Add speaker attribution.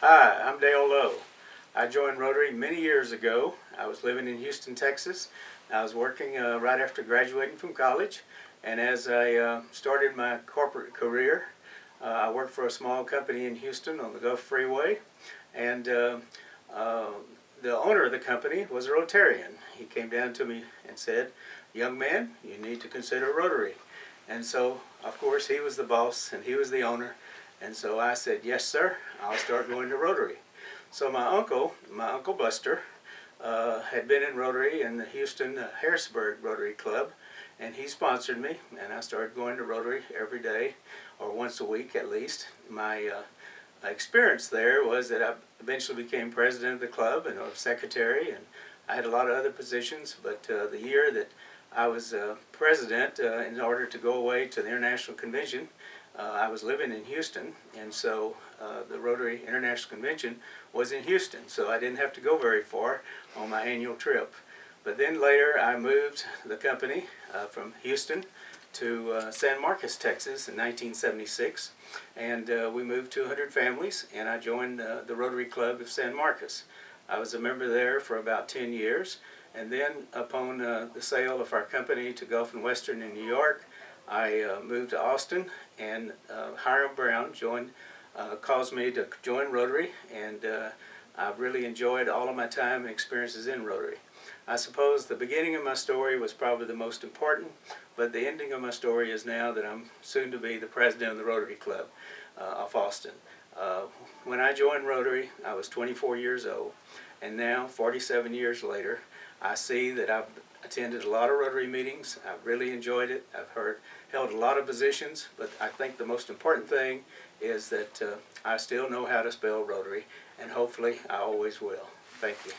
Speaker 1: Hi, I'm Dale Lowe. I joined Rotary many years ago. I was living in Houston, Texas. I was working right after graduating from college, and as I started my corporate career, I worked for a small company in Houston on the Gulf Freeway, and uh, the owner of the company was a Rotarian. He came down to me and said, "Young man, you need to consider Rotary." And so, of course, he was the boss and he was the owner. And so I said, "Yes, sir, I'll start going to Rotary." So my uncle Buster, had been in Rotary in the Houston Harrisburg Rotary Club, and he sponsored me, and I started going to Rotary every day, or once a week at least. My experience there was that I eventually became president of the club and a secretary, and I had a lot of other positions, but the year that I was president, in order to go away to the International Convention, I was living in Houston, and so the Rotary International Convention was in Houston, so I didn't have to go very far on my annual trip. But then later I moved the company from Houston to San Marcos, Texas in 1976, and we moved 200 families, and I joined the Rotary Club of San Marcos. I was a member there for about 10 years, and then upon the sale of our company to Gulf and Western in New York, I moved to Austin, and Hiram Brown caused me to join Rotary, and I've really enjoyed all of my time and experiences in Rotary. I suppose the beginning of my story was probably the most important, but the ending of my story is now that I'm soon to be the president of the Rotary Club of Austin. When I joined Rotary, I was 24 years old, and now, 47 years later, I see that I've attended a lot of Rotary meetings. I've really enjoyed it. I've held a lot of positions, but I think the most important thing is that I still know how to spell Rotary, and hopefully I always will. Thank you.